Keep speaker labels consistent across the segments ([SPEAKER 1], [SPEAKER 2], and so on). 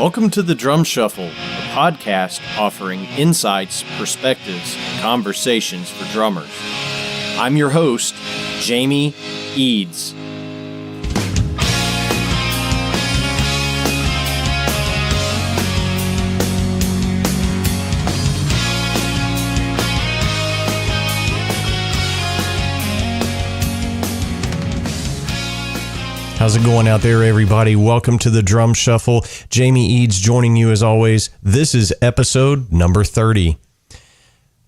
[SPEAKER 1] Welcome to the Drum Shuffle, a podcast offering insights, perspectives, and conversations for drummers. I'm your host, Jamie Eads. How's it going out there, everybody? Welcome to the Drum Shuffle. Jamie Eads joining you as always. This is episode number 30.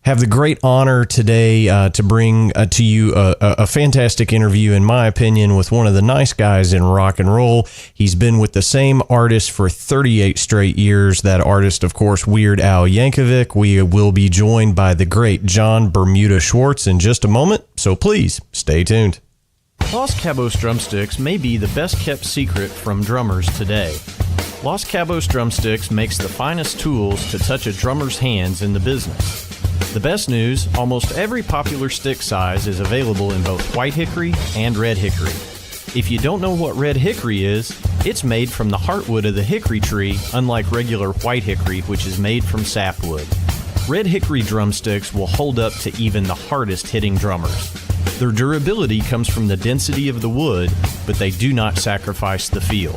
[SPEAKER 1] Have the great honor today to bring to you a fantastic interview, in my opinion, with one of the nice guys in rock and roll. He's been with the same artist for 38 straight years. That artist, of course, Weird Al Yankovic. We will be joined by the great Jon Bermuda Schwartz in just a moment, so please stay tuned. Los Cabos drumsticks may be the best-kept secret from drummers today. Los Cabos drumsticks makes the finest tools to touch a drummer's hands in the business. The best news, almost every popular stick size is available in both white hickory and red hickory. If you don't know what red hickory is, it's made from the heartwood of the hickory tree, unlike regular white hickory, which is made from sapwood. Red hickory drumsticks will hold up to even the hardest-hitting drummers. Their durability comes from the density of the wood, but they do not sacrifice the feel.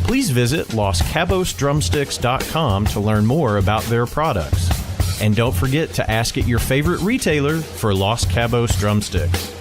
[SPEAKER 1] Please visit LosCabosDrumsticks.com to learn more about their products. And don't forget to ask at your favorite retailer for Los Cabos drumsticks.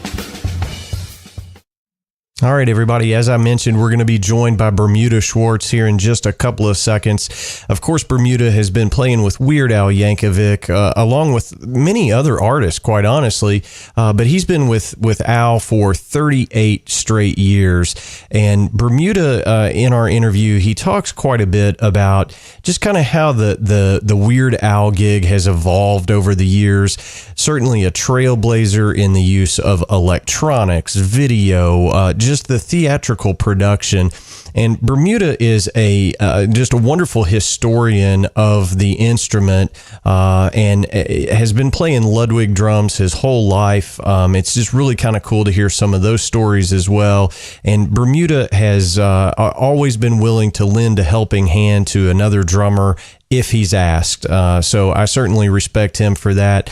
[SPEAKER 1] All right, everybody, as I mentioned, we're going to be joined by Bermuda Schwartz here in just a couple of seconds. Of course, Bermuda has been playing with Weird Al Yankovic, along with many other artists, quite honestly, but he's been with Al for 38 straight years. And Bermuda, in our interview, he talks quite a bit about just kind of how the Weird Al gig has evolved over the years. Certainly a trailblazer in the use of electronics, video, just the theatrical production. And Bermuda is just a wonderful historian of the instrument, and has been playing Ludwig drums his whole life. It's just really kind of cool to hear some of those stories as well. And Bermuda has always been willing to lend a helping hand to another drummer if he's asked. So I certainly respect him for that.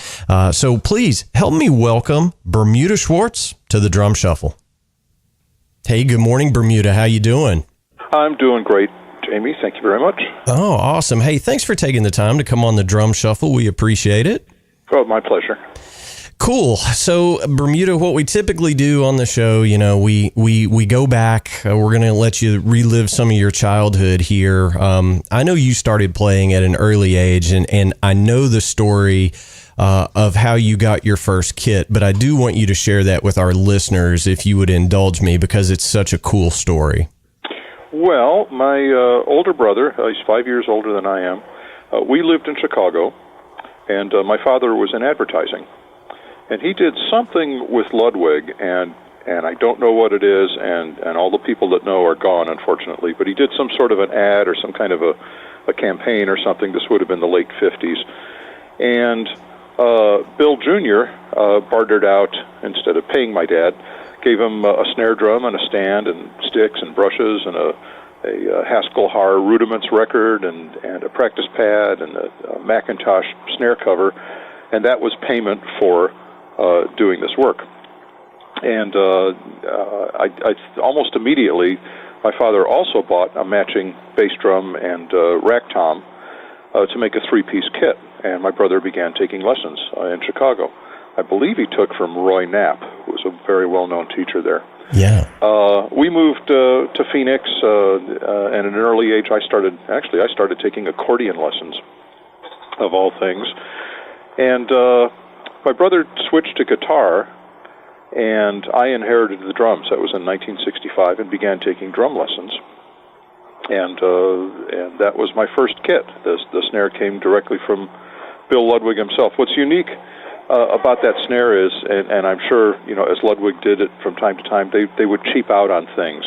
[SPEAKER 1] So please help me welcome Bermuda Schwartz to the Drum Shuffle. Hey, good morning, Bermuda. How you doing?
[SPEAKER 2] I'm doing great, Jamie. Thank you very much.
[SPEAKER 1] Oh, awesome. Hey, thanks for taking the time to come on the Drum Shuffle. We appreciate it.
[SPEAKER 2] Oh, my pleasure.
[SPEAKER 1] Cool. So, Bermuda, what we typically do on the show, you know, we go back. We're going to let you relive some of your childhood here. I know you started playing at an early age, and I know the story of how you got your first kit, but I do want you to share that with our listeners, if you would indulge me, because it's such a cool story.
[SPEAKER 2] Well, my older brother, he's 5 years older than I am, we lived in Chicago, and my father was in advertising. And he did something with Ludwig, and I don't know what it is, and all the people that know are gone, unfortunately, but he did some sort of an ad or some kind of a campaign or something. This would have been the late 50s. And Bill Jr. Bartered out, instead of paying my dad, gave him a snare drum and a stand and sticks and brushes and a Haskell Haar Rudiments record and a practice pad and a Macintosh snare cover, and that was payment for doing this work. And I almost immediately, my father also bought a matching bass drum and rack tom to make a three-piece kit, and my brother began taking lessons in Chicago. I believe he took from Roy Knapp, who was a very well-known teacher there.
[SPEAKER 1] Yeah.
[SPEAKER 2] We moved to Phoenix, and at an early age I started taking accordion lessons, of all things. And my brother switched to guitar, and I inherited the drums. That was in 1965, and began taking drum lessons. And that was my first kit. The snare came directly from Bill Ludwig himself. What's unique about that snare is, and I'm sure, you know, as Ludwig did it from time to time, they would cheap out on things.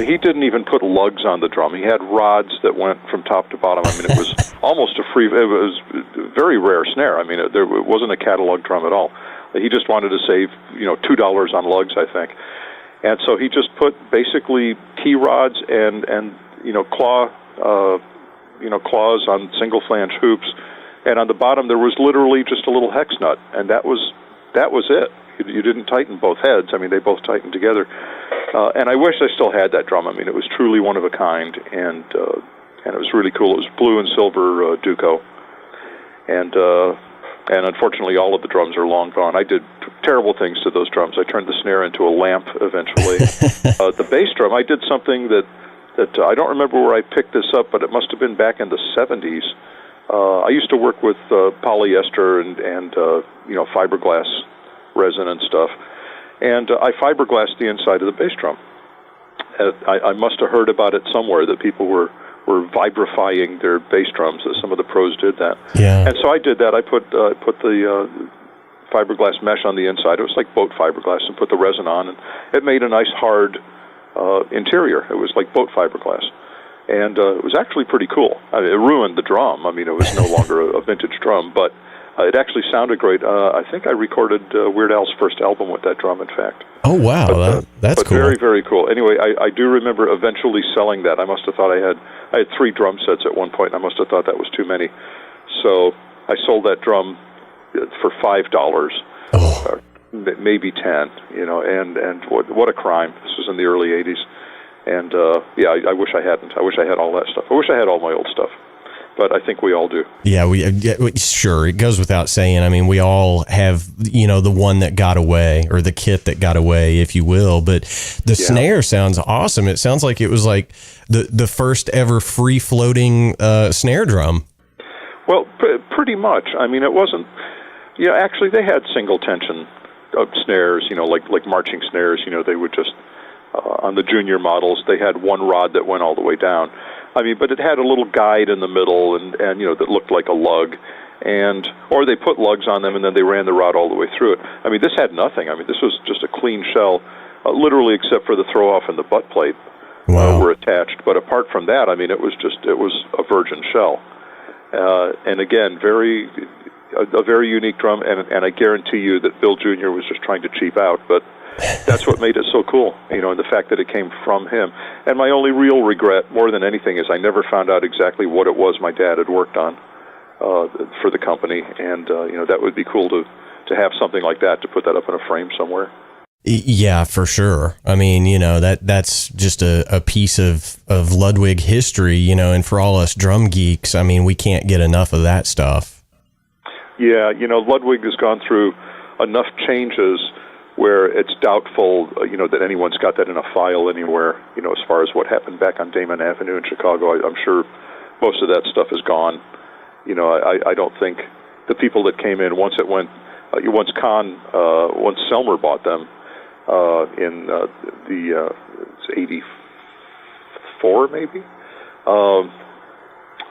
[SPEAKER 2] He didn't even put lugs on the drum. He had rods that went from top to bottom. I mean, it was almost it was a very rare snare. I mean, it wasn't a catalog drum at all. He just wanted to save, you know, $2 on lugs, I think. And so he just put basically T rods and you know, claw claws on single flange hoops, and on the bottom there was literally just a little hex nut, and that was it. You didn't tighten both heads. I mean, they both tightened together. And I wish I still had that drum. I mean, it was truly one of a kind, and it was really cool. It was blue and silver Duco, and unfortunately, all of the drums are long gone. I did terrible things to those drums. I turned the snare into a lamp eventually. The bass drum, I did something that I don't remember where I picked this up, but it must have been back in the 70s. I used to work with polyester and fiberglass resin and stuff, and I fiberglassed the inside of the bass drum. I must have heard about it somewhere that people were vibrifying their bass drums, that some of the pros did that.
[SPEAKER 1] Yeah.
[SPEAKER 2] And so I did that. I put the fiberglass mesh on the inside. It was like boat fiberglass, and put the resin on, and it made a nice hard interior. It was like boat fiberglass. And it was actually pretty cool. I mean, it ruined the drum. I mean, it was no longer a vintage drum, but it actually sounded great. I think I recorded Weird Al's first album with that drum, in fact.
[SPEAKER 1] Oh, wow. That's cool.
[SPEAKER 2] Very, very cool. Anyway, I do remember eventually selling that. I must have thought I had 3 drum sets at one point, and I must have thought that was too many. So I sold that drum for $5, maybe 10, and what a crime. This was in the early 80s. And, I wish I hadn't. I wish I had all that stuff. I wish I had all my old stuff. But I think we all do. Yeah,
[SPEAKER 1] sure. It goes without saying. I mean, we all have, the one that got away, or the kit that got away, if you will. But the snare sounds awesome. It sounds like it was like the first ever free floating snare drum.
[SPEAKER 2] Well, pretty much. I mean, it wasn't. Actually, they had single tension snares. Like marching snares. They would just on the junior models, they had one rod that went all the way down. I mean, but it had a little guide in the middle, and that looked like a lug, or they put lugs on them, and then they ran the rod all the way through it. I mean, this had nothing. I mean, this was just a clean shell, literally, except for the throw-off and the butt plate were attached. But apart from that, I mean, it was a virgin shell, and again, a very unique drum, and I guarantee you that Bill Jr. was just trying to cheap out, but that's what made it so cool, and the fact that it came from him. And my only real regret, more than anything, is I never found out exactly what it was my dad had worked on for the company, and that would be cool to have something like that, to put that up in a frame somewhere.
[SPEAKER 1] Yeah, for sure. I mean, that's just a piece of Ludwig history, and for all us drum geeks, I mean, we can't get enough of that stuff.
[SPEAKER 2] Yeah, Ludwig has gone through enough changes where it's doubtful, that anyone's got that in a file anywhere, as far as what happened back on Damon Avenue in Chicago. I'm sure most of that stuff is gone. I don't think the people that came in, once Selmer bought them in it's 84 maybe,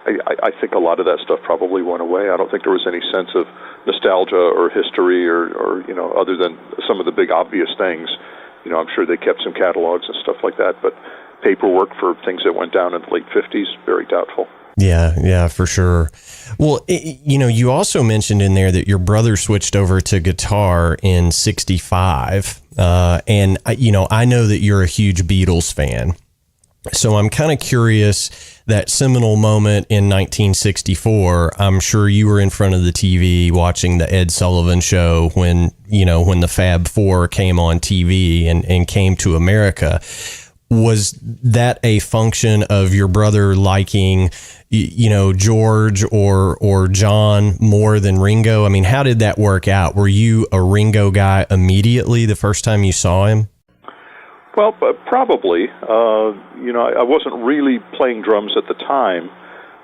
[SPEAKER 2] I think a lot of that stuff probably went away. I don't think there was any sense of nostalgia or history or other than some of the big obvious things. I'm sure they kept some catalogs and stuff like that, but paperwork for things that went down in the late 50s, very doubtful.
[SPEAKER 1] Yeah, for sure. Well, you also mentioned in there that your brother switched over to guitar in '65. And I know that you're a huge Beatles fan. So I'm kind of curious, that seminal moment in 1964, I'm sure you were in front of the TV watching the Ed Sullivan Show when the Fab Four came on TV and came to America. Was that a function of your brother liking, George or John more than Ringo? I mean, how did that work out? Were you a Ringo guy immediately the first time you saw him?
[SPEAKER 2] Well, probably. I wasn't really playing drums at the time,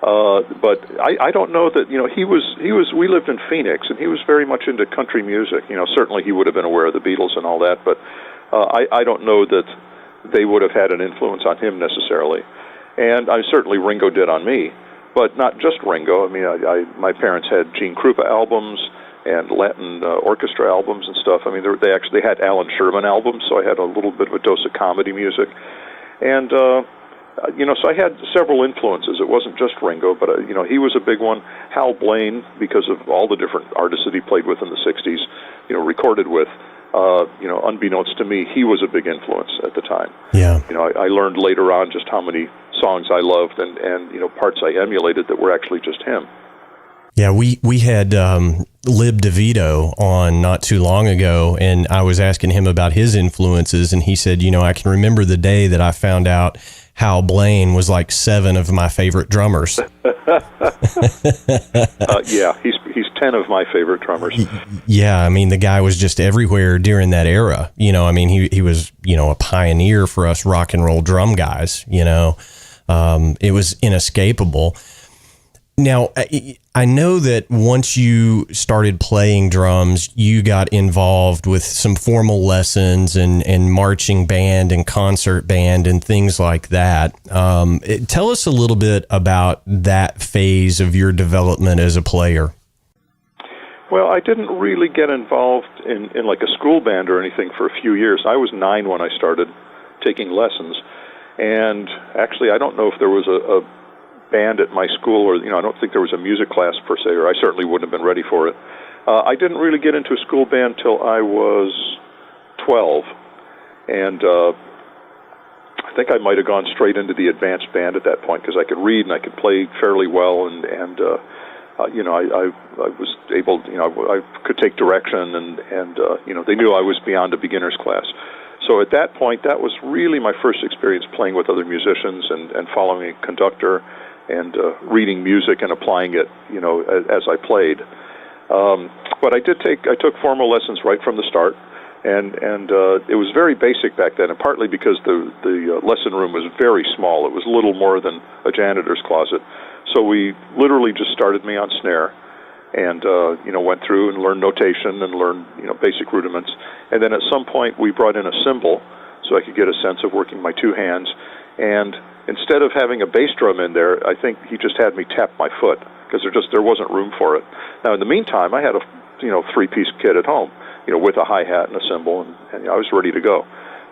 [SPEAKER 2] but I don't know that. He was. We lived in Phoenix, and he was very much into country music. Certainly he would have been aware of the Beatles and all that, but I don't know that they would have had an influence on him necessarily. And certainly Ringo did on me, but not just Ringo. I mean, my parents had Gene Krupa albums and Latin orchestra albums and stuff. I mean, they had Alan Sherman albums, so I had a little bit of a dose of comedy music. And, so I had several influences. It wasn't just Ringo, but, he was a big one. Hal Blaine, because of all the different artists that he played with in the 60s, recorded with, unbeknownst to me, he was a big influence at the time.
[SPEAKER 1] Yeah.
[SPEAKER 2] I learned later on just how many songs I loved and parts I emulated that were actually just him.
[SPEAKER 1] Yeah, we had Lib DeVito on not too long ago, and I was asking him about his influences, and he said, I can remember the day that I found out Hal Blaine was like 7 of my favorite drummers.
[SPEAKER 2] Yeah, he's 10 of my favorite drummers.
[SPEAKER 1] Yeah, I mean, the guy was just everywhere during that era. He was, a pioneer for us rock and roll drum guys, it was inescapable. Now, I know that once you started playing drums, you got involved with some formal lessons and marching band and concert band and things like that. Tell us a little bit about that phase of your development as a player.
[SPEAKER 2] Well, I didn't really get involved in like a school band or anything for a few years. I was 9 when I started taking lessons. And actually, I don't know if there was a band at my school, or I don't think there was a music class per se, or I certainly wouldn't have been ready for it. I didn't really get into a school band till I was 12, and I think I might have gone straight into the advanced band at that point because I could read and I could play fairly well, and I was able, I could take direction, and they knew I was beyond a beginner's class. So at that point, that was really my first experience playing with other musicians and following a conductor and reading music and applying it, as I played. But I took formal lessons right from the start, and it was very basic back then, and partly because the lesson room was very small. It was little more than a janitor's closet. So we literally just started me on snare, and went through and learned notation and learned basic rudiments. And then at some point we brought in a cymbal so I could get a sense of working my 2 hands. And instead of having a bass drum in there, I think he just had me tap my foot because there wasn't room for it. Now in the meantime, I had a 3-piece kit at home, with a hi-hat and a cymbal, and I was ready to go.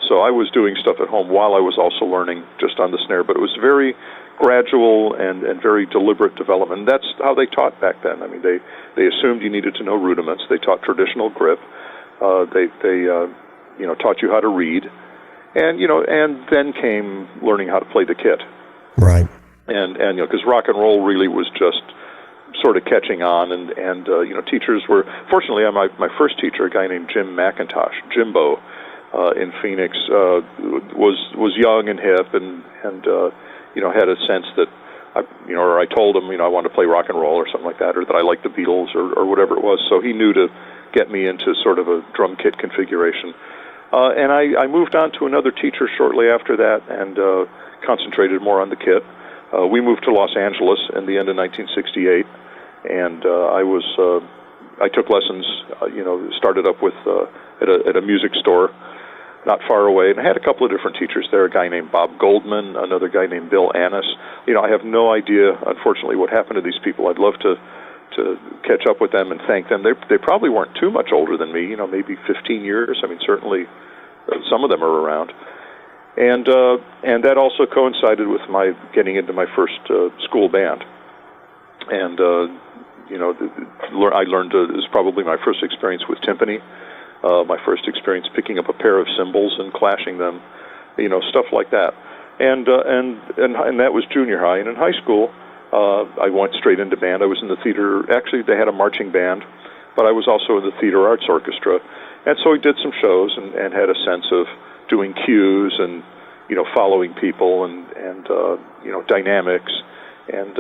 [SPEAKER 2] So I was doing stuff at home while I was also learning just on the snare, but it was very gradual and very deliberate development. And that's how they taught back then. I mean, they assumed you needed to know rudiments. They taught traditional grip. They taught you how to read, and then came learning how to play the kit.
[SPEAKER 1] Right.
[SPEAKER 2] And because rock and roll really was just sort of catching on, and teachers were, fortunately, my first teacher, a guy named Jim McIntosh, Jimbo, in Phoenix, was young and hip, and had a sense that I told him, I wanted to play rock and roll or something like that, or that I liked the Beatles or whatever it was. So he knew to get me into sort of a drum kit configuration. And I moved on to another teacher shortly after that and concentrated more on the kit. We moved to Los Angeles in the end of 1968, and I took lessons, started up with at a music store not far away, and I had a couple of different teachers there, a guy named Bob Goldman, another guy named Bill Annis. I have no idea, unfortunately, what happened to these people. I'd love to catch up with them and thank them. They probably weren't too much older than me, maybe 15 years. I mean, certainly some of them are around. And that also coincided with my getting into my first school band. And, I learned, it was probably my first experience with timpani. My first experience picking up a pair of cymbals and clashing them, stuff like that. And that was junior high. And in high school, I went straight into band. I was in the theater. Actually, they had a marching band, but I was also in the theater arts orchestra. And so we did some shows and had a sense of doing cues and, following people and dynamics and,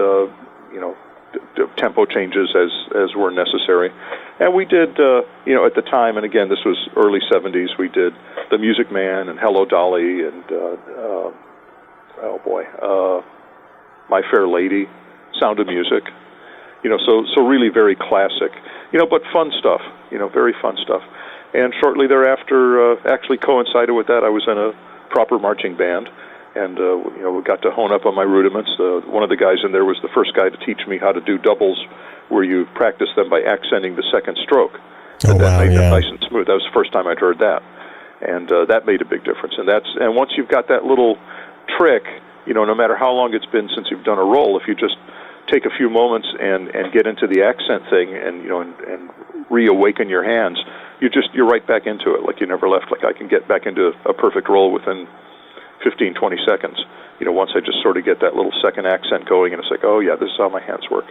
[SPEAKER 2] tempo changes as were necessary. And we did, at the time, and again, this was early 70s, we did The Music Man and Hello Dolly and, My Fair Lady, Sound of Music, so really very classic, but fun stuff, very fun stuff. And shortly thereafter, actually coincided with that, I was in a proper marching band, and we got to hone up on my rudiments. One of the guys in there was the first guy to teach me how to do doubles, where you practice them by accenting the second stroke. That made them nice and smooth. That was the first time I'd heard that, and that made a big difference. And once you've got that little trick, no matter how long it's been since you've done a roll, if you just take a few moments and get into the accent thing and reawaken your hands, you're right back into it, like you never left. Like I can get back into a perfect roll within 15, 20 seconds. Once I just sort of get that little second accent going, and it's like, oh yeah, this is how my hands work,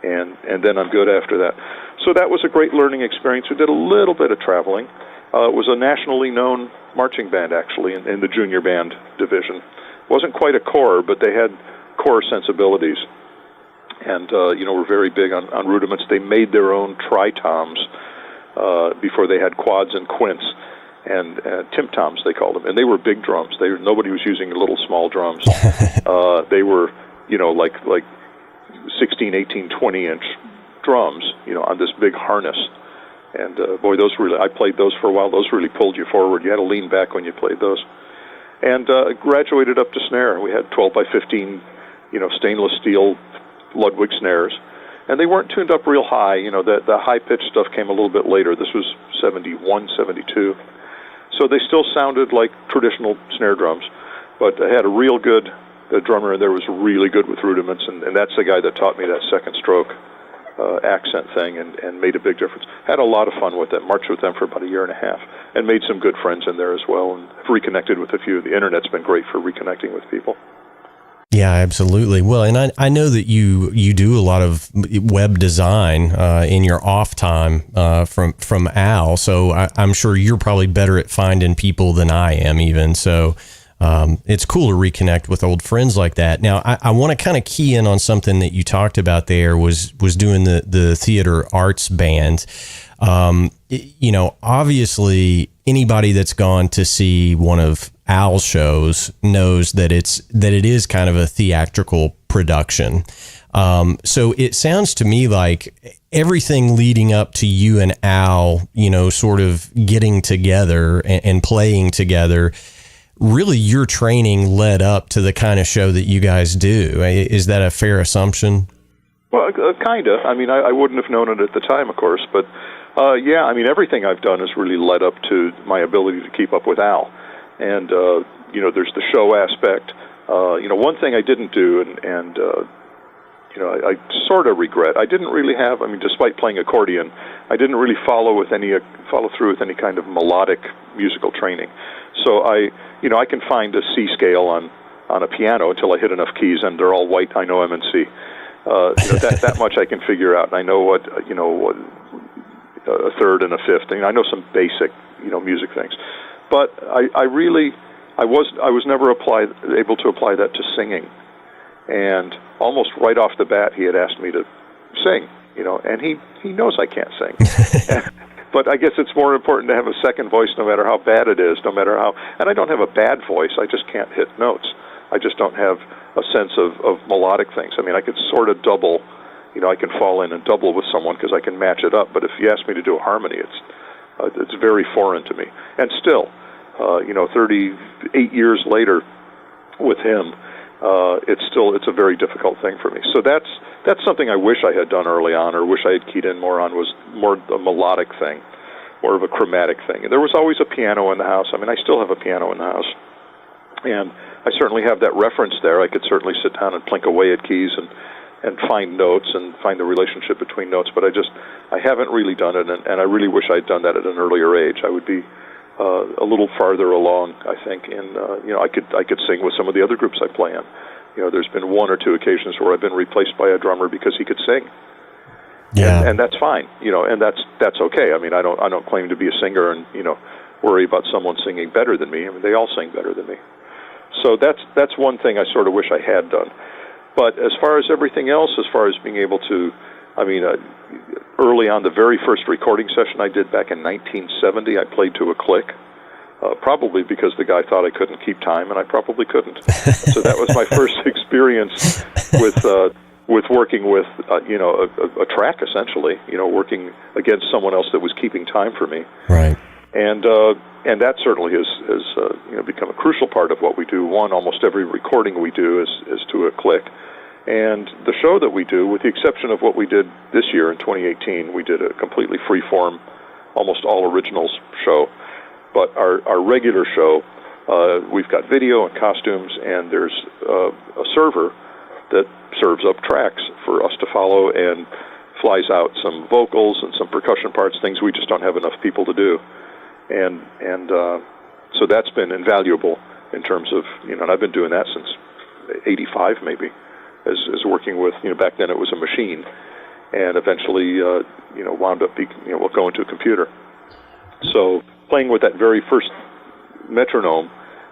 [SPEAKER 2] and then I'm good after that. So that was a great learning experience. We did a little bit of traveling. It was a nationally known marching band, actually, in the junior band division. It wasn't quite a corps, but they had corps sensibilities, and were very big on rudiments. They made their own tri-toms before they had quads and quints, and tim-toms, they called them. And they were big drums. Nobody was using little small drums. They were, like 16, 18, 20-inch drums, on this big harness. And boy, I played those for a while. Those really pulled you forward. You had to lean back when you played those. And graduated up to snare. We had 12 by 15, stainless steel Ludwig snares. And they weren't tuned up real high. The high-pitched stuff came a little bit later. This was 71, 72. So they still sounded like traditional snare drums. But I had a real good drummer in there was really good with rudiments, and that's the guy that taught me that second stroke accent thing and made a big difference. Had a lot of fun with them, marched with them for about a year and a half, and made some good friends in there as well, and reconnected with a few. The Internet's been great for reconnecting with people.
[SPEAKER 1] Yeah, absolutely. Well, and I know that you do a lot of web design in your off time from Al, so I'm sure you're probably better at finding people than I am even. So it's cool to reconnect with old friends like that. Now, I want to kind of key in on something that you talked about there was doing the theater arts band. Obviously anybody that's gone to see one of Al's shows knows that it is kind of a theatrical production. So it sounds to me like everything leading up to you and Al, sort of getting together and playing together, really your training led up to the kind of show that you guys do. Is that a fair assumption?
[SPEAKER 2] Well, kind of. I mean, I wouldn't have known it at the time, of course, but yeah, I mean, everything I've done has really led up to my ability to keep up with Al. And, there's the show aspect. One thing I didn't do, and I sort of regret, I didn't really have, despite playing accordion, I didn't really follow through with any kind of melodic musical training. So I can find a C scale on a piano until I hit enough keys, and they're all white. I know I'm in C. That much I can figure out, and I know what a third and a fifth. I know some basic, music things. But I was never able to apply that to singing. And almost right off the bat, he had asked me to sing, and he knows I can't sing. But I guess it's more important to have a second voice no matter how bad it is, and I don't have a bad voice, I just can't hit notes. I just don't have a sense of melodic things. I could sort of double, I can fall in and double with someone because I can match it up, but if you ask me to do a harmony, it's very foreign to me. And still, 38 years later with him, it's a very difficult thing for me. So that's something I wish I had done early on, or wish I had keyed in more on, was more a melodic thing, more of a chromatic thing. And there was always a piano in the house. I still have a piano in the house, and I certainly have that reference there. I could certainly sit down and plink away at keys and find notes and find the relationship between notes, but I haven't really done it, and I really wish I'd done that at an earlier age. I would be a little farther along, I think, in I could sing with some of the other groups I play in. There's been one or two occasions where I've been replaced by a drummer because he could sing. Yeah, and that's fine. And that's okay. I don't claim to be a singer and worry about someone singing better than me. They all sing better than me. So that's one thing I sort of wish I had done. But as far as everything else, as far as being able to, early on, the very first recording session I did back in 1970, I played to a click, probably because the guy thought I couldn't keep time, and I probably couldn't. So that was my first experience with working with, a track, essentially, working against someone else that was keeping time for me.
[SPEAKER 1] Right.
[SPEAKER 2] And that certainly has become a crucial part of what we do. Almost every recording we do is to a click. And the show that we do, with the exception of what we did this year in 2018, we did a completely free-form, almost all originals show. But our regular show, we've got video and costumes, and there's a server that serves up tracks for us to follow and flies out some vocals and some percussion parts, things we just don't have enough people to do. And so that's been invaluable in terms of, and I've been doing that since 85 maybe, as working with, back then it was a machine, and eventually, wound up going to a computer. So playing with that very first metronome,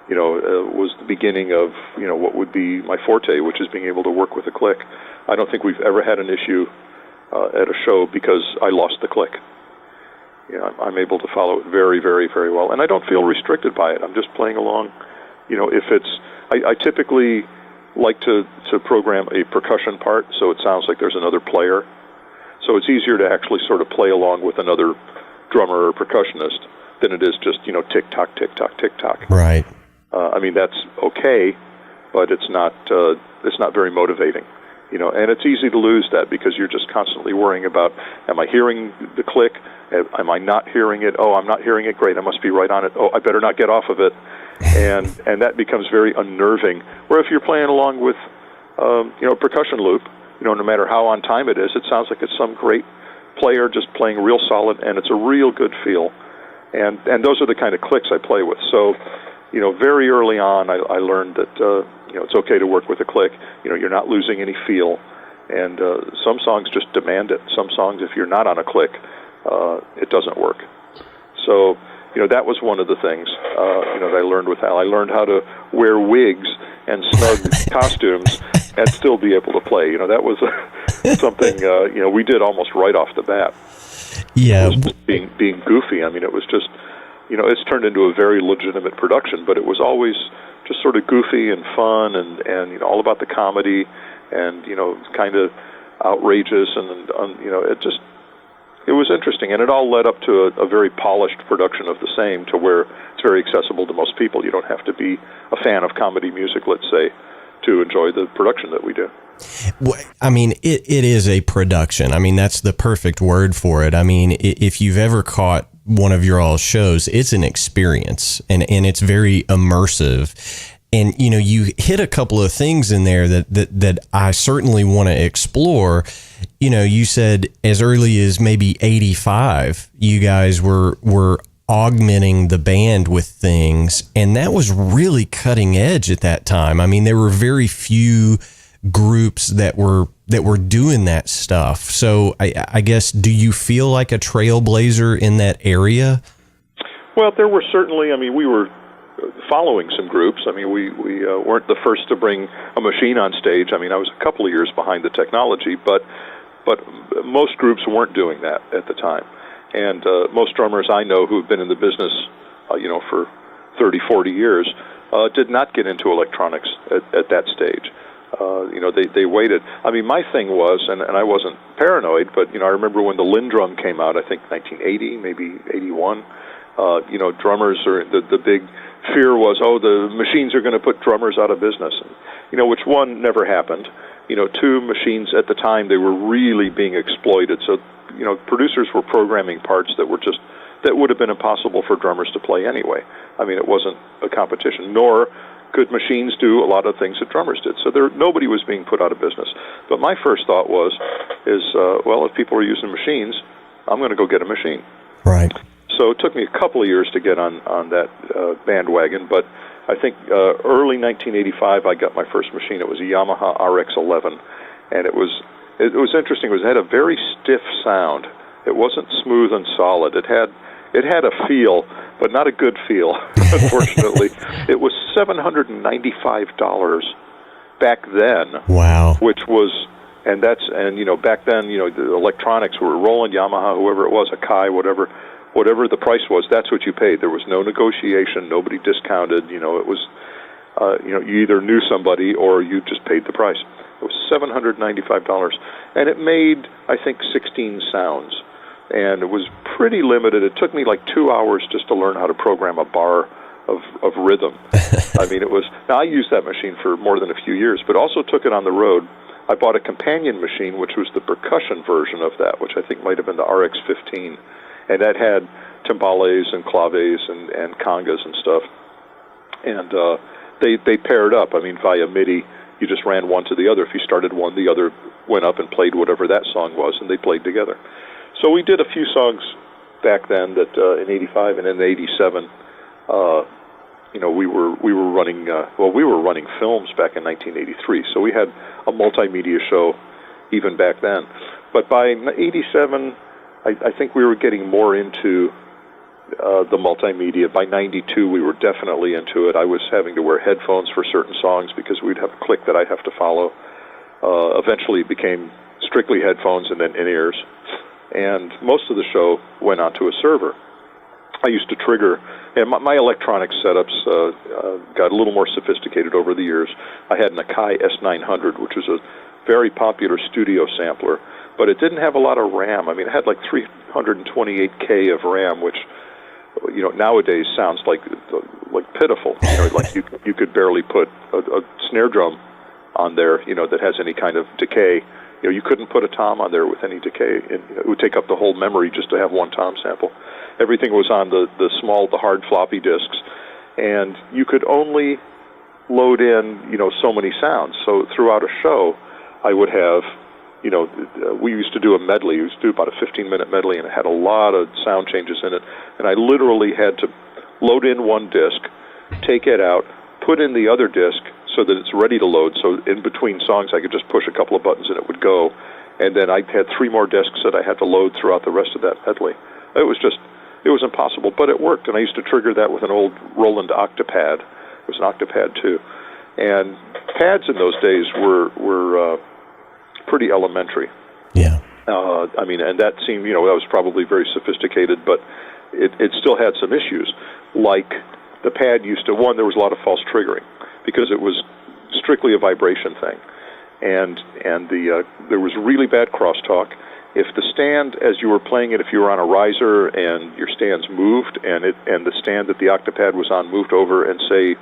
[SPEAKER 2] was the beginning of, what would be my forte, which is being able to work with a click. I don't think we've ever had an issue at a show because I lost the click. I'm able to follow it very, very, very well, and I don't feel restricted by it. I'm just playing along. If it's, I typically like to program a percussion part, so it sounds like there's another player. So it's easier to actually sort of play along with another drummer or percussionist than it is just, tick tock, tick tock, tick tock.
[SPEAKER 1] Right.
[SPEAKER 2] That's okay, but it's not very motivating. And it's easy to lose that because you're just constantly worrying about, am I hearing the click? Am I not hearing it? Oh, I'm not hearing it. Great, I must be right on it. Oh, I better not get off of it. And that becomes very unnerving. Where if you're playing along with, a percussion loop, no matter how on time it is, it sounds like it's some great player just playing real solid, and it's a real good feel. And those are the kind of clicks I play with. So, very early on, I learned that, it's okay to work with a click. You're not losing any feel. And some songs just demand it. Some songs, if you're not on a click, it doesn't work. So, that was one of the things, that I learned with Al. I learned how to wear wigs and snug costumes and still be able to play. That was something, we did almost right off the bat.
[SPEAKER 1] Yeah.
[SPEAKER 2] Being goofy. It was just, it's turned into a very legitimate production, but it was always just sort of goofy and fun and all about the comedy and, kind of outrageous and it was interesting, and it all led up to a very polished production of the same, to where it's very accessible to most people. You don't have to be a fan of comedy music, let's say, to enjoy the production that we do.
[SPEAKER 1] It is a production. That's the perfect word for it. If you've ever caught one of your all shows, it's an experience, and it's very immersive. And, you hit a couple of things in there that I certainly want to explore. You said as early as maybe 85, you guys were augmenting the band with things, and that was really cutting edge at that time. There were very few groups that were doing that stuff. So I guess, do you feel like a trailblazer in that area?
[SPEAKER 2] Well, there were certainly, we were following some groups. We weren't the first to bring a machine on stage. I was a couple of years behind the technology, but most groups weren't doing that at the time. And most drummers I know who have been in the business, for 30, 40 years, did not get into electronics at that stage. They waited. My thing was, and I wasn't paranoid, but, I remember when the Lindrum came out, I think 1980, maybe 81, drummers are, the big fear was, the machines are going to put drummers out of business. And, which one never happened. Two, machines at the time, they were really being exploited. So, producers were programming parts that would have been impossible for drummers to play anyway. It wasn't a competition, nor could machines do a lot of things that drummers did. So nobody was being put out of business. But my first thought if people are using machines, I'm going to go get a machine.
[SPEAKER 1] Right.
[SPEAKER 2] So it took me a couple of years to get on that bandwagon, but I think early 1985 I got my first machine. It was a Yamaha RX-11, and it was interesting. It had a very stiff sound. It wasn't smooth and solid. It had a feel, but not a good feel, unfortunately. It was $795 back then.
[SPEAKER 1] Wow.
[SPEAKER 2] Which was, back then, the electronics were Roland, Yamaha, whoever it was, Akai, whatever the price was, that's what you paid. There was no negotiation, nobody discounted. It was, you either knew somebody or you just paid the price. It was $795, and it made, I think, 16 sounds. And it was pretty limited. It took me like 2 hours just to learn how to program a bar of rhythm. It was. Now, I used that machine for more than a few years, but also took it on the road. I bought a companion machine, which was the percussion version of that, which I think might have been the RX-15, and that had timbales and claves and congas and stuff. And they paired up. Via MIDI, you just ran one to the other. If you started one, the other went up and played whatever that song was, and they played together. So we did a few songs back then that in 85 and in 87, we were running we were running films back in 1983, so we had a multimedia show even back then. But by '87, I think we were getting more into the multimedia. By '92, we were definitely into it. I was having to wear headphones for certain songs because we'd have a click that I'd have to follow. Eventually, it became strictly headphones and then in-ears, and most of the show went onto a server. I used to trigger, and my electronic setups got a little more sophisticated over the years. I had an Akai S900, which was a very popular studio sampler, but it didn't have a lot of RAM. I mean, it had like 328K of RAM, which nowadays sounds like pitiful. Like you could barely put a snare drum on there, that has any kind of decay. You couldn't put a tom on there with any decay. It would take up the whole memory just to have one tom sample. Everything was on the hard floppy disks, and you could only load in, so many sounds. So throughout a show, I would have, we used to do a medley. We used to do about a 15-minute medley, and it had a lot of sound changes in it. And I literally had to load in one disc, take it out, put in the other disc so that it's ready to load. So in between songs, I could just push a couple of buttons and it would go. And then I had 3 more discs that I had to load throughout the rest of that medley. It was impossible, but it worked. And I used to trigger that with an old Roland Octapad. It was an Octapad too. And pads in those days were pretty elementary.
[SPEAKER 1] Yeah.
[SPEAKER 2] And that seemed, that was probably very sophisticated, but it still had some issues. Like the pad used to, there was a lot of false triggering because it was strictly a vibration thing. And there was really bad crosstalk. If the stand, as you were playing it, if you were on a riser and your stands moved and the stand that the Octapad was on moved over and, say,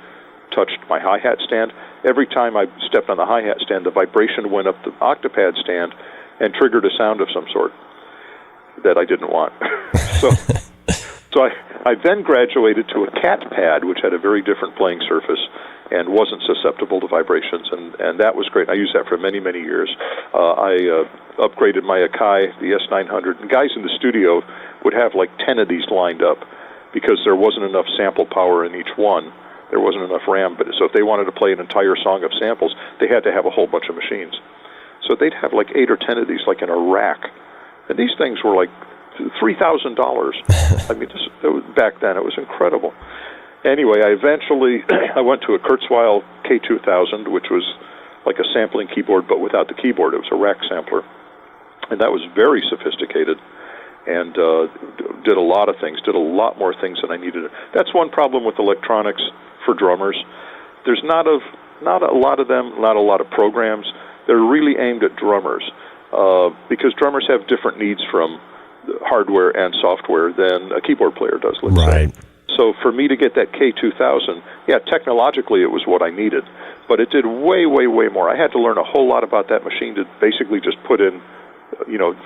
[SPEAKER 2] touched my hi-hat stand, every time I stepped on the hi-hat stand, the vibration went up the Octapad stand and triggered a sound of some sort that I didn't want. So I then graduated to a cat pad, which had a very different playing surface and wasn't susceptible to vibrations, and that was great. I used that for many, many years. I upgraded my Akai, the S900, and guys in the studio would have like 10 of these lined up because there wasn't enough sample power in each one. There wasn't enough RAM, so if they wanted to play an entire song of samples, they had to have a whole bunch of machines. So they'd have like 8 or 10 of these like in a rack, and these things were like $3,000. I mean, back then it was incredible. Anyway, I went to a Kurzweil K2000, which was like a sampling keyboard, but without the keyboard. It was a rack sampler, and that was very sophisticated, and did a lot of things, did a lot more things than I needed. That's one problem with electronics for drummers. There's not a lot of them, not a lot of programs. They're really aimed at drummers because drummers have different needs from hardware and software than a keyboard player does, let's say. So for me to get that K2000, technologically it was what I needed, but it did way, way, way more. I had to learn a whole lot about that machine to basically just put in,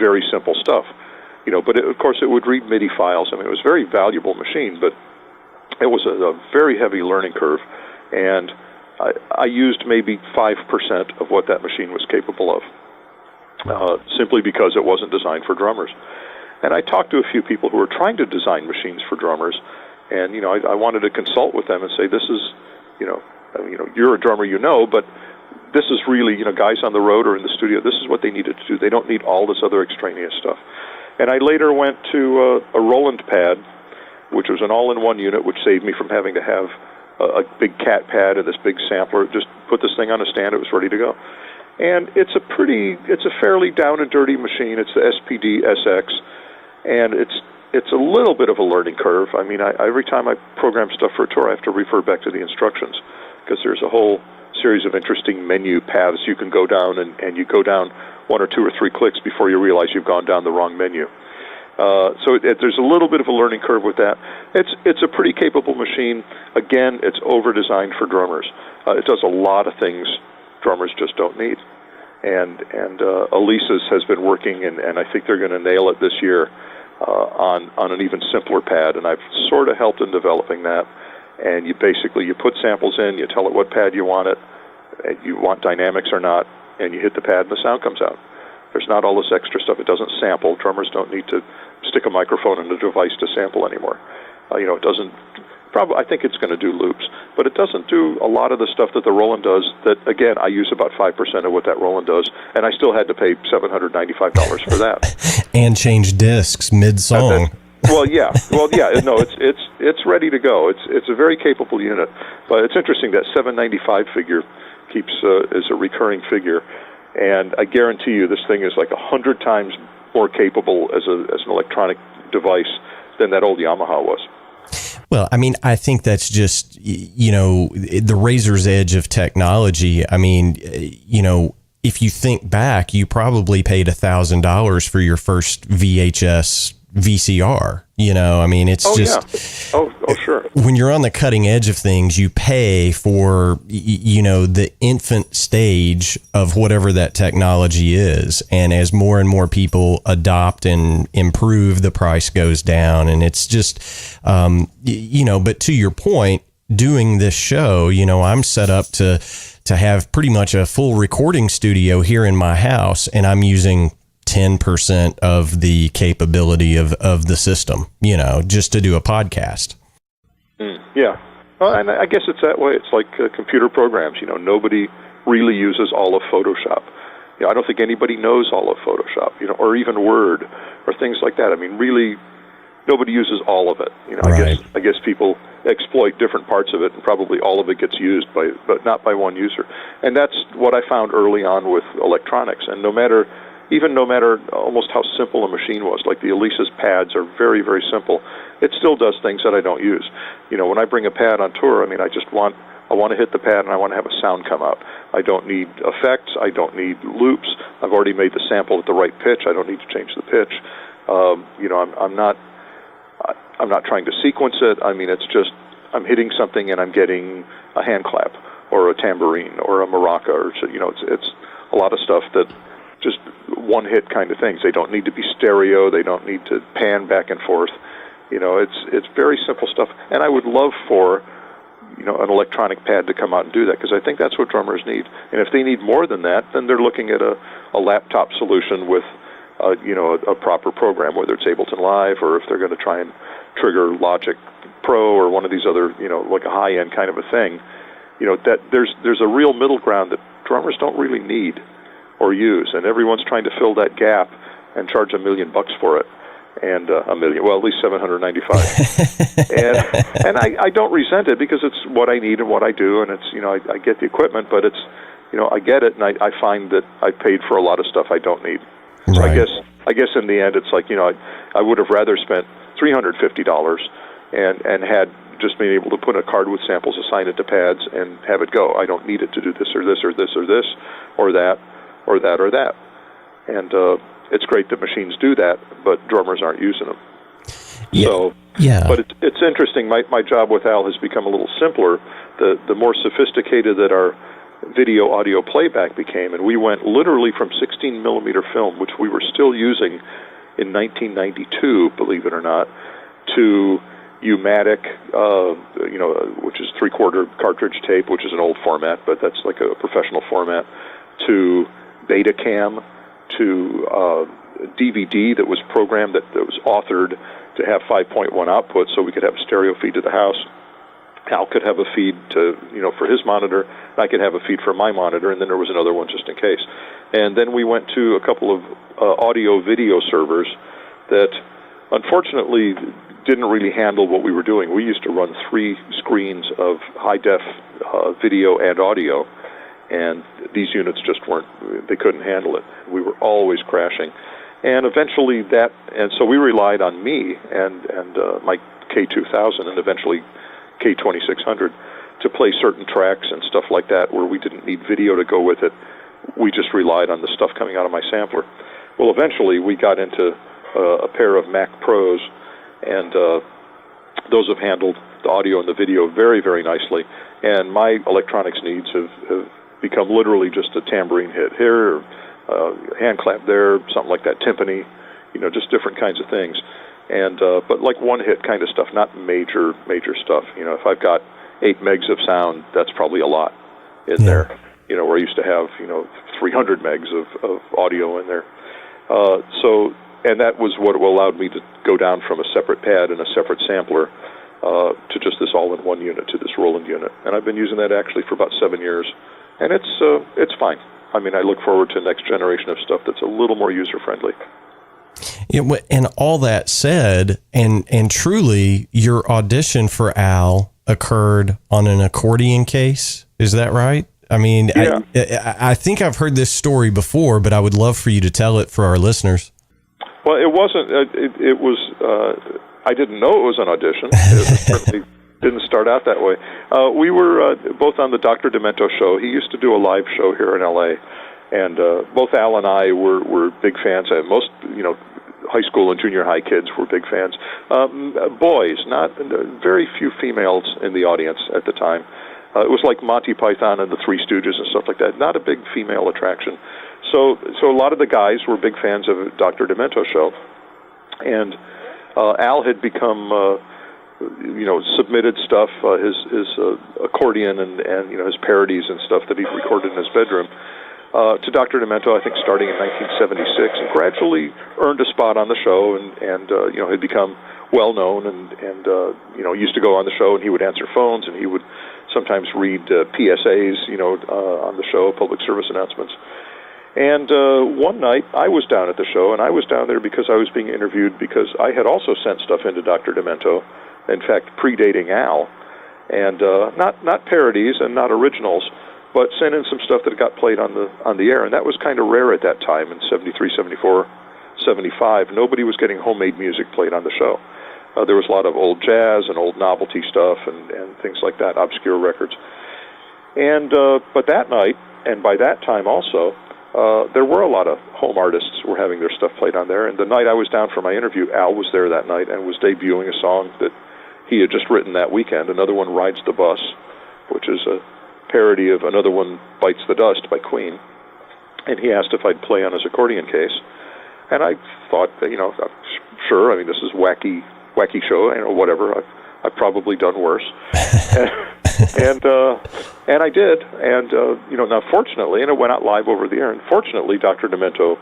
[SPEAKER 2] very simple stuff. But of course it would read MIDI files. I mean, it was a very valuable machine, but it was a very heavy learning curve, and I used maybe 5% of what that machine was capable of, simply because it wasn't designed for drummers. And I talked to a few people who were trying to design machines for drummers, and I wanted to consult with them and say, this is, you're a drummer, but this is really, guys on the road or in the studio, this is what they needed to do. They don't need all this other extraneous stuff. And I later went to a Roland pad, which was an all-in-one unit, which saved me from having to have a big cat pad and this big sampler. Just put this thing on a stand, it was ready to go. And it's a fairly down and dirty machine. It's the SPD SX, and it's a little bit of a learning curve. I mean, every time I program stuff for a tour, I have to refer back to the instructions because there's a whole series of interesting menu paths you can go down, and you go down 1 or 2 or 3 clicks before you realize you've gone down the wrong menu. So there's a little bit of a learning curve with that. It's a pretty capable machine. Again, it's over-designed for drummers. It does a lot of things drummers just don't need. And Elisa's has been working, and I think they're going to nail it this year on an even simpler pad, and I've sort of helped in developing that. And you put samples in, you tell it what pad you want it, and you want dynamics or not, and you hit the pad and the sound comes out. There's not all this extra stuff. It doesn't sample. Drummers don't need to stick a microphone in a device to sample anymore. It doesn't I think it's going to do loops, but it doesn't do a lot of the stuff that the Roland does. That again, I use about 5% of what that Roland does, and I still had to pay $795 for that.
[SPEAKER 1] And change discs mid-song.
[SPEAKER 2] Well, yeah. No, it's ready to go. It's a very capable unit, but it's interesting that $795 figure keeps is a recurring figure, and I guarantee you this thing is like 100 times more capable as an electronic device than that old Yamaha was.
[SPEAKER 1] Well, I mean, I think that's just, the razor's edge of technology. I mean, if you think back, you probably paid $1,000 for your first VHS VCR. I mean, it's
[SPEAKER 2] sure.
[SPEAKER 1] When you're on the cutting edge of things, you pay for, the infant stage of whatever that technology is. And as more and more people adopt and improve, the price goes down. And it's just, but to your point, doing this show, I'm set up to have pretty much a full recording studio here in my house, and I'm using 10% of the capability of the system, just to do a podcast.
[SPEAKER 2] Yeah. Well, and I guess it's that way. It's like computer programs. Nobody really uses all of Photoshop. I don't think anybody knows all of Photoshop, or even Word or things like that. I mean, really, nobody uses all of it.
[SPEAKER 1] Right.
[SPEAKER 2] I guess people exploit different parts of it, and probably all of it gets used but not by one user. And that's what I found early on with electronics. And no matter almost how simple a machine was, like the Elisa's pads are very, very simple, it still does things that I don't use. When I bring a pad on tour, I mean, I want to hit the pad and I want to have a sound come out. I don't need effects. I don't need loops. I've already made the sample at the right pitch. I don't need to change the pitch. I'm not trying to sequence it. I mean, it's just I'm hitting something and I'm getting a hand clap or a tambourine or a maraca, or it's a lot of stuff that just one-hit kind of things. They don't need to be stereo. They don't need to pan back and forth. It's very simple stuff. And I would love for an electronic pad to come out and do that, because I think that's what drummers need. And if they need more than that, then they're looking at a laptop solution with a proper program, whether it's Ableton Live or if they're going to try and trigger Logic Pro or one of these other, like a high-end kind of a thing. That there's a real middle ground that drummers don't really need or use, and everyone's trying to fill that gap and charge $1 million for it, and $1 million, well, at least $795. and I don't resent it, because it's what I need and what I do, and it's I get the equipment, but it's I get it, and I find that I paid for a lot of stuff I don't need. So
[SPEAKER 1] right.
[SPEAKER 2] I guess in the end, it's like I would have rather spent $350 and had just been able to put a card with samples, assign it to pads, and have it go. I don't need it to do this or this or this or this or that or that or that. And it's great that machines do that, but drummers aren't using them.
[SPEAKER 1] Yeah.
[SPEAKER 2] So,
[SPEAKER 1] yeah.
[SPEAKER 2] But it's interesting. My job with Al has become a little simpler. The more sophisticated that our video audio playback became, and we went literally from 16 millimeter film, which we were still using in 1992, believe it or not, to U-matic, which is 3/4 cartridge tape, which is an old format, but that's like a professional format, to Betacam, to DVD that was programmed, that was authored to have 5.1 output, so we could have a stereo feed to the house. Al could have a feed to, for his monitor, and I could have a feed for my monitor, and then there was another one just in case. And then we went to a couple of audio-video servers that, unfortunately, didn't really handle what we were doing. We used to run 3 screens of high-def video and audio, and these units just they couldn't handle it. We were always crashing. And eventually and so we relied on me and my K2000 and eventually K2600 to play certain tracks and stuff like that where we didn't need video to go with it. We just relied on the stuff coming out of my sampler. Well, eventually we got into a pair of Mac Pros, and those have handled the audio and the video very, very nicely. And my electronics needs have become literally just a tambourine hit here, hand clap there, something like that, timpani, just different kinds of things. And but like one hit kind of stuff, not major stuff. If I've got 8 megs of sound, that's probably a lot in there. Where I used to have 300 megs of audio in there. And that was what allowed me to go down from a separate pad and a separate sampler to just this all-in-one unit, to this Roland unit. And I've been using that actually for about 7 years, and it's fine. I mean, I look forward to the next generation of stuff that's a little more user-friendly.
[SPEAKER 1] And all that said, and truly, your audition for Al occurred on an accordion case. Is that right? I mean,
[SPEAKER 2] yeah.
[SPEAKER 1] I think I've heard this story before, but I would love for you to tell it for our listeners.
[SPEAKER 2] Well, it wasn't. It was. I didn't know it was an audition. It certainly didn't start out that way. We were both on the Dr. Demento show. He used to do a live show here in L.A., and both Al and I were big fans. Most, high school and junior high kids were big fans. Boys, not very few females in the audience at the time. It was like Monty Python and the Three Stooges and stuff like that. Not a big female attraction. So a lot of the guys were big fans of Dr. Demento show, and Al had become, submitted stuff, his accordion and his parodies and stuff that he'd recorded in his bedroom to Dr. Demento, I think starting in 1976, and gradually earned a spot on the show, and had become well known, and used to go on the show, and he would answer phones, and he would sometimes read PSAs, on the show, public service announcements. And one night, I was down at the show, and I was down there because I was being interviewed because I had also sent stuff into Dr. Demento, in fact, predating Al, and not parodies and not originals, but sent in some stuff that got played on the air, and that was kind of rare at that time in 73, 74, 75. Nobody was getting homemade music played on the show. There was a lot of old jazz and old novelty stuff and things like that, obscure records. And but that night, and by that time also, there were a lot of home artists who were having their stuff played on there. And the night I was down for my interview, Al was there that night and was debuting a song that he had just written that weekend. Another one, Rides the Bus, which is a parody of Another One Bites the Dust by Queen. And he asked if I'd play on his accordion case. And I thought, sure, I mean, this is wacky show, whatever. I've probably done worse. And I did. And, now fortunately, and it went out live over the air, and fortunately, Dr. Demento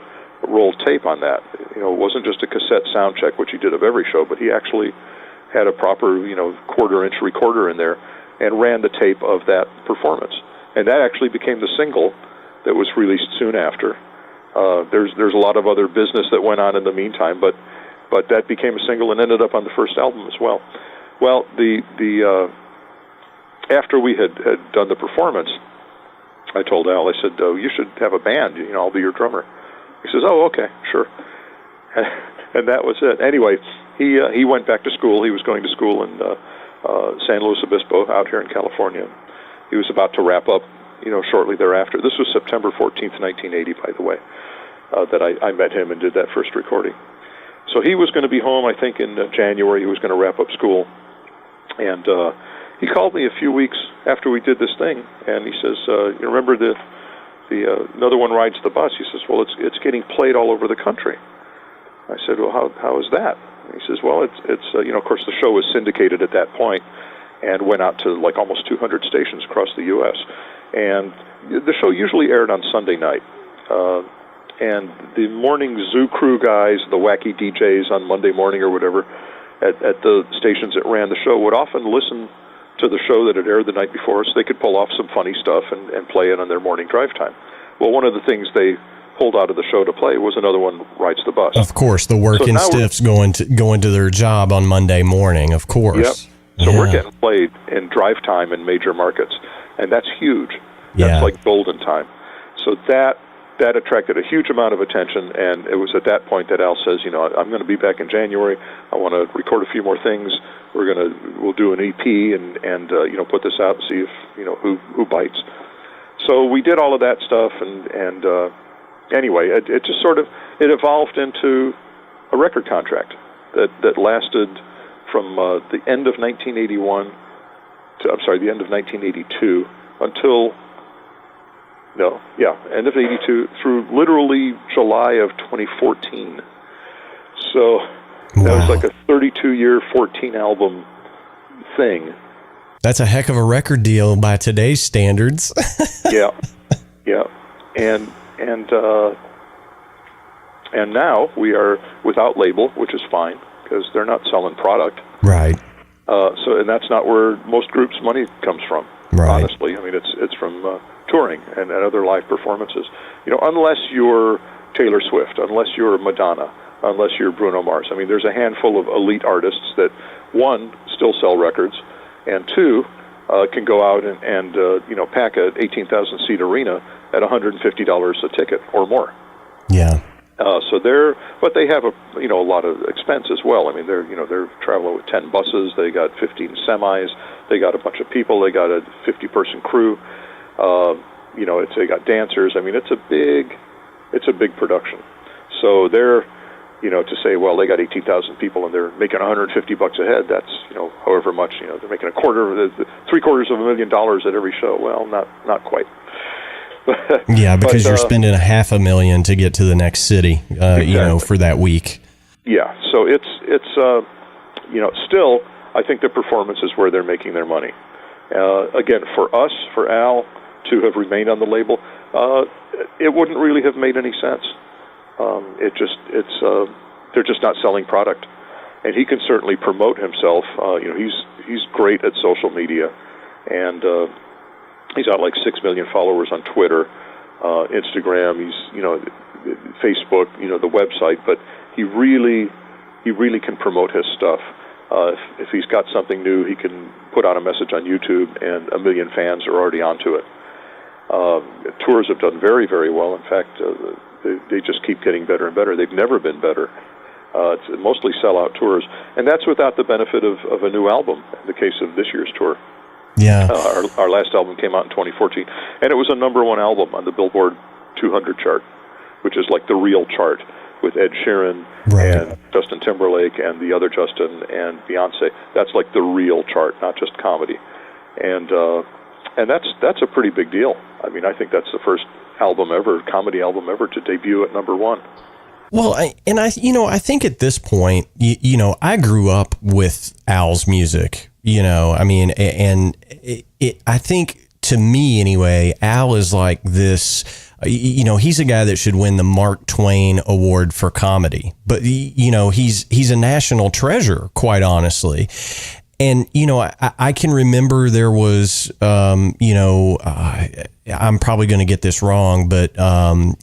[SPEAKER 2] rolled tape on that. It wasn't just a cassette sound check, which he did of every show, but he actually had a proper, quarter-inch recorder in there and ran the tape of that performance. And that actually became the single that was released soon after. There's a lot of other business that went on in the meantime, but that became a single and ended up on the first album as well. Well, after we had done the performance, I told Al, I said, you should have a band, I'll be your drummer. He says, oh, okay, sure. And that was it. Anyway, he went back to school. He was going to school in San Luis Obispo out here in California. He was about to wrap up, shortly thereafter. This was September 14th, 1980, by the way, that I met him and did that first recording. So he was going to be home, I think, in January. He was going to wrap up school. And he called me a few weeks after we did this thing, and he says, you remember the Another One Rides the Bus? He says, well, it's getting played all over the country. I said, well, how is that? And he says, well, it's of course, the show was syndicated at that point and went out to like almost 200 stations across the U.S. And the show usually aired on Sunday night. And the morning zoo crew guys, the wacky DJs on Monday morning or whatever, at the stations that ran the show would often listen to the show that had aired the night before so they could pull off some funny stuff and play it on their morning drive time. Well, one of the things they pulled out of the show to play was Another One Rides the Bus. Of
[SPEAKER 1] course, the working stiffs going to their job on Monday morning, of course.
[SPEAKER 2] Yep. So we're getting played in drive time in major markets, and that's huge. That's like golden time. So that attracted a huge amount of attention, and it was at that point that Al says, I'm going to be back in January. I want to record a few more things. We'll do an EP and put this out and see if who bites. So we did all of that stuff, and anyway, it just sort of evolved into a record contract that lasted from the end of 1981 to the end of 1982 until. End of 82 through literally July of 2014. So that was like a 32-year, 14-album thing.
[SPEAKER 1] That's a heck of a record deal by today's standards.
[SPEAKER 2] Yeah. And now we are without label, which is fine because they're not selling product.
[SPEAKER 1] Right.
[SPEAKER 2] And that's not where most groups' money comes from.
[SPEAKER 1] Right.
[SPEAKER 2] Honestly, I mean, it's from touring and other live performances. Unless you're Taylor Swift, unless you're Madonna, unless you're Bruno Mars. I mean, there's a handful of elite artists that, one, still sell records, and two, can go out and pack an 18,000-seat arena at $150 a ticket or more.
[SPEAKER 1] Yeah.
[SPEAKER 2] But they have a lot of expense as well. I mean, they're traveling with 10 buses. They got 15 semis. They got a bunch of people. They got a 50-person crew. They got dancers. I mean, it's a big production. So they're, to say, well, they got 18,000 people and they're making $150 a head. That's however much. They're making $750,000 at every show. Well, not quite.
[SPEAKER 1] Yeah, because you're spending $500,000 to get to the next city,
[SPEAKER 2] exactly.
[SPEAKER 1] For that week.
[SPEAKER 2] Yeah, so it's still, I think the performance is where they're making their money. Again, for us, for Al, to have remained on the label, it wouldn't really have made any sense. They're just not selling product, and he can certainly promote himself. He's great at social media, and he's got like 6 million followers on Twitter, Instagram. He's Facebook, the website, but he really can promote his stuff. If he's got something new, he can put out a message on YouTube, and 1 million fans are already onto it. Tours have done very, very well. In fact, they just keep getting better and better. They've never been better. It's mostly sell-out tours, and that's without the benefit of a new album, in the case of this year's tour.
[SPEAKER 1] Yeah.
[SPEAKER 2] Our last album came out in 2014, and it was a #1 album on the Billboard 200 chart, which is like the real chart, with Ed Sheeran and Justin Timberlake and the other Justin and Beyonce. That's like the real chart, not just comedy. And that's a pretty big deal. I mean, I think that's the first comedy album ever to debut at #1.
[SPEAKER 1] Well, I think at this point, I grew up with Al's music, I mean, and I think, to me anyway, Al is like this, he's a guy that should win the Mark Twain Award for comedy, but he's a national treasure, quite honestly. And, I can remember there was, I'm probably going to get this wrong, but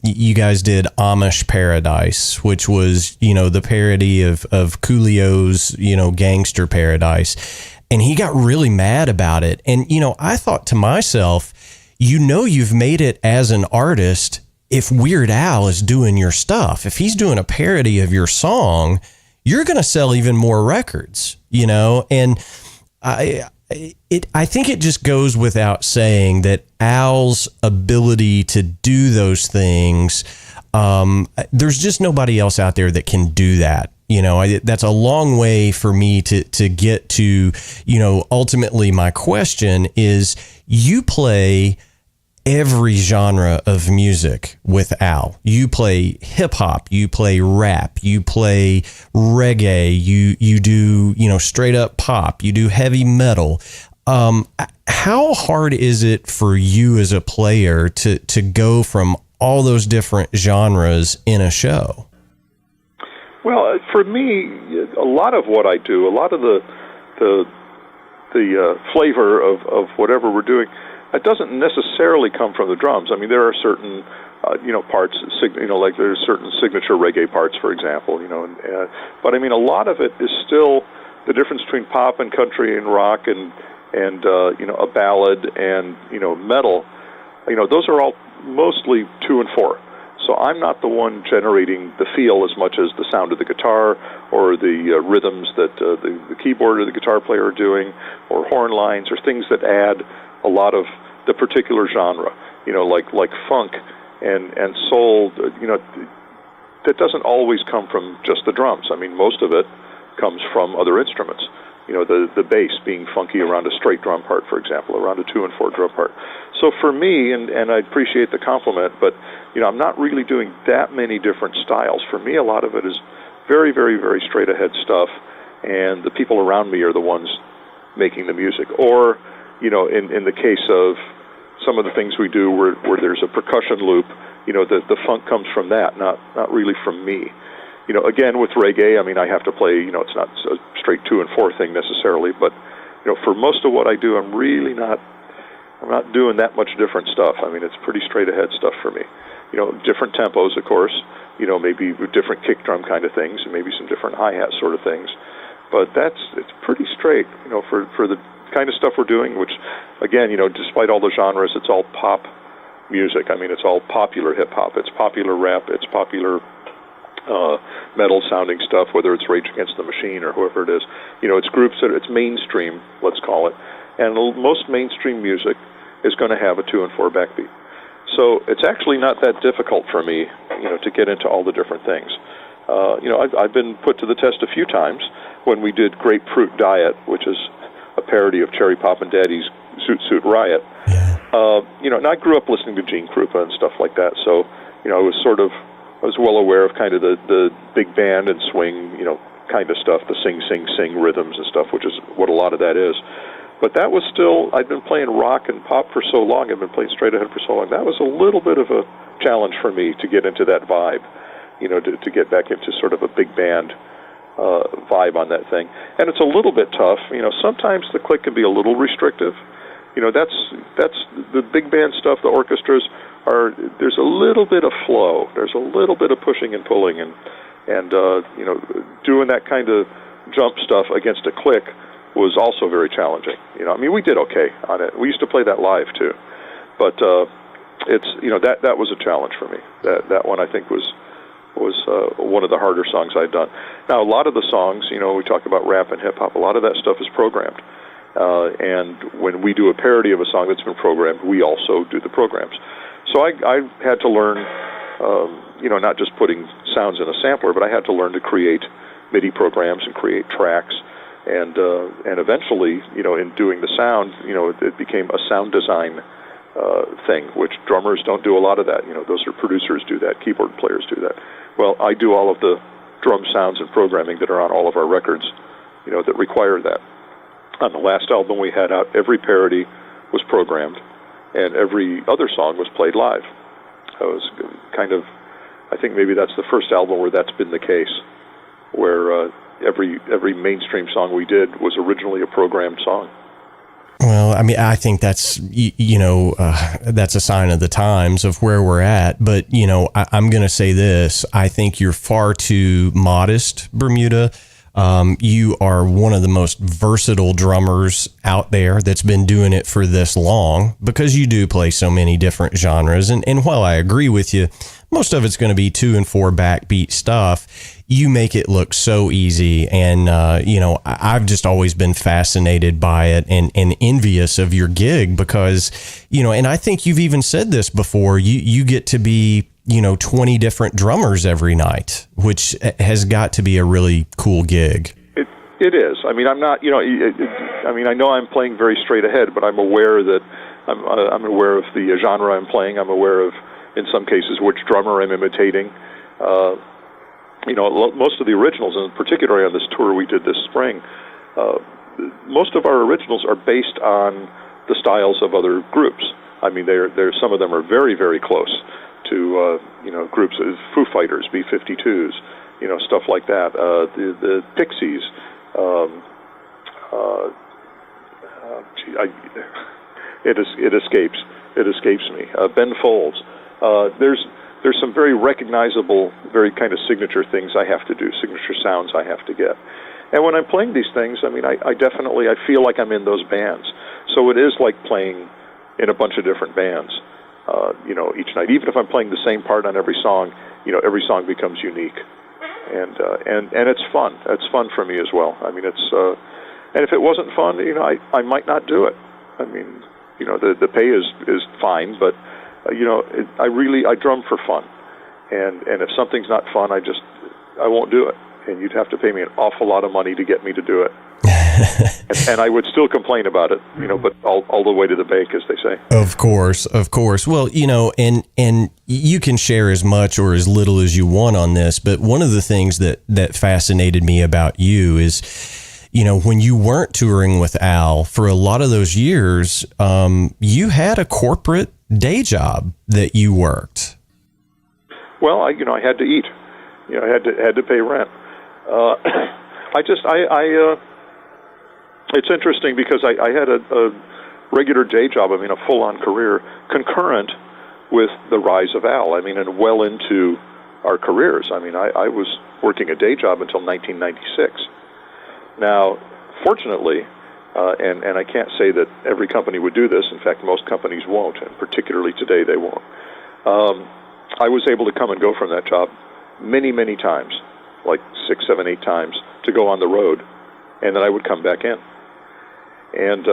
[SPEAKER 1] you guys did Amish Paradise, which was, the parody of Coolio's, Gangster Paradise. And he got really mad about it. And, I thought to myself, you've made it as an artist if Weird Al is doing your stuff. If he's doing a parody of your song, you're going to sell even more records, and I think it just goes without saying that Al's ability to do those things, there's just nobody else out there that can do that. That's a long way for me to get to, ultimately my question is, you play every genre of music with Al. You play hip hop, you play rap, you play reggae, you do, straight up pop, you do heavy metal. How hard is it for you as a player to go from all those different genres in a show?
[SPEAKER 2] Well, for me, a lot of what I do, a lot of the flavor of whatever we're doing, it doesn't necessarily come from the drums. I mean, there are certain, parts, like there's certain signature reggae parts, for example, but I mean, a lot of it is still the difference between pop and country and rock and a ballad and, metal. Those are all mostly 2 and 4. So I'm not the one generating the feel as much as the sound of the guitar or the rhythms that the keyboard or the guitar player are doing, or horn lines, or things that add a lot of the particular genre, like funk and soul, that doesn't always come from just the drums. I mean, most of it comes from other instruments. The bass being funky around a straight drum part, for example, around a 2 and 4 drum part. So for me, and I appreciate the compliment, but I'm not really doing that many different styles. For me, a lot of it is very, very, very straight ahead stuff, and the people around me are the ones making the music. Or, in the case of some of the things we do where there's a percussion loop, the funk comes from that, not really from me. Again, with reggae, I mean, I have to play, it's not a straight 2 and 4 thing necessarily, but, for most of what I do, I'm not doing that much different stuff. I mean, it's pretty straight ahead stuff for me. Different tempos, of course, maybe different kick drum kind of things, and maybe some different hi-hat sort of things. But it's pretty straight, for the kind of stuff we're doing, which, again, despite all the genres, it's all pop music. I mean, it's all popular hip-hop. It's popular rap. It's popular metal-sounding stuff, whether it's Rage Against the Machine or whoever it is. It's groups it's mainstream, let's call it. And most mainstream music is going to have a 2 and 4 backbeat. So it's actually not that difficult for me, to get into all the different things. I've been put to the test a few times when we did Grapefruit Diet, which is a parody of Cherry Poppin' Daddy's Suit Suit Riot. Yeah. And I grew up listening to Gene Krupa and stuff like that, so, I was well aware of kind of the big band and swing, kind of stuff, the sing, sing, sing rhythms and stuff, which is what a lot of that is. But that was still, I'd been playing rock and pop for so long, I'd been playing straight ahead for so long, that was a little bit of a challenge for me to get into that vibe, to get back into sort of a big band vibe on that thing. And it's a little bit tough. Sometimes the click can be a little restrictive. That's the big band stuff, the orchestras, there's a little bit of flow. There's a little bit of pushing and pulling, and doing that kind of jump stuff against a click was also very challenging. We did okay on it. We used to play that live too, but it's that was a challenge for me. That one I think was one of the harder songs I'd done. Now a lot of the songs, we talk about rap and hip hop. A lot of that stuff is programmed, and when we do a parody of a song that's been programmed, we also do the programs. So I had to learn, not just putting sounds in a sampler, but I had to learn to create MIDI programs and create tracks, and eventually, in doing the sound, it became a sound design thing, which drummers don't do a lot of that. Those are producers do that, keyboard players do that. Well, I do all of the drum sounds and programming that are on all of our records, that require that. On the last album we had out, every parody was programmed, and every other song was played live. I was kind of, I think maybe that's the first album where that's been the case, where every mainstream song we did was originally a programmed song.
[SPEAKER 1] Well, I mean, I think that's, that's a sign of the times of where we're at. But, I'm going to say this. I think you're far too modest, Bermuda. You are one of the most versatile drummers out there that's been doing it for this long, because you do play so many different genres. And while I agree with you, most of it's going to be 2 and 4 backbeat stuff. You make it look so easy. And, I've just always been fascinated by it and envious of your gig because, and I think you've even said this before, you get to be 20 different drummers every night, which has got to be a really cool gig.
[SPEAKER 2] It is. I mean, I'm not, I know I'm playing very straight ahead, but I'm aware that I'm aware of the genre I'm playing. I'm aware of, in some cases, which drummer I'm imitating. Most of the originals, and particularly on this tour we did this spring, most of our originals are based on the styles of other groups. I mean, some of them are very, very close to groups of Foo Fighters, B-52s, stuff like that. The Pixies. It escapes me. Ben Folds. There's some very recognizable, very kind of signature things I have to do, signature sounds I have to get. And when I'm playing these things, I mean, I feel like I'm in those bands. So it is like playing in a bunch of different bands. Each night, even if I'm playing the same part on every song, every song becomes unique, and it's fun. It's fun for me as well. I mean, and if it wasn't fun, I might not do it. I mean, the pay is fine, but I drum for fun, and if something's not fun, I won't do it, and you'd have to pay me an awful lot of money to get me to do it. and I would still complain about it, but all the way to the bank, as they say. Of course.
[SPEAKER 1] Well, and you can share as much or as little as you want on this, but one of the things that fascinated me about you is, when you weren't touring with Al for a lot of those years, you had a corporate day job that you worked.
[SPEAKER 2] Well, I had to eat. I had to pay rent. It's interesting because I had a regular day job. I mean, a full-on career concurrent with the rise of Al. I mean, and well into our careers. I mean, I was working a day job until 1996. Now, fortunately, and I can't say that every company would do this. In fact, most companies won't, and particularly today they won't. I was able to come and go from that job many, many times, like 6, 7, 8 times, to go on the road, and then I would come back in. And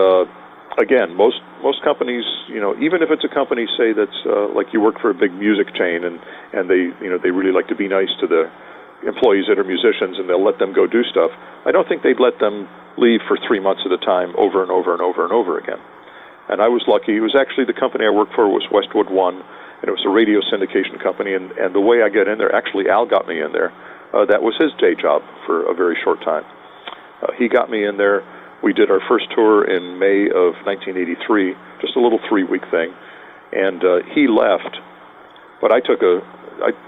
[SPEAKER 2] again, most companies, even if it's a company, say that's like you work for a big music chain, and they really like to be nice to the employees that are musicians, and they'll let them go do stuff. I don't think they'd let them leave for 3 months at a time over and over and over and over again. And I was lucky. It was actually the company I worked for was Westwood One, and it was a radio syndication company. And the way I got in there, actually Al got me in there. That was his day job for a very short time. He got me in there. We did our first tour in May of 1983, just a little 3-week thing. And he left, but I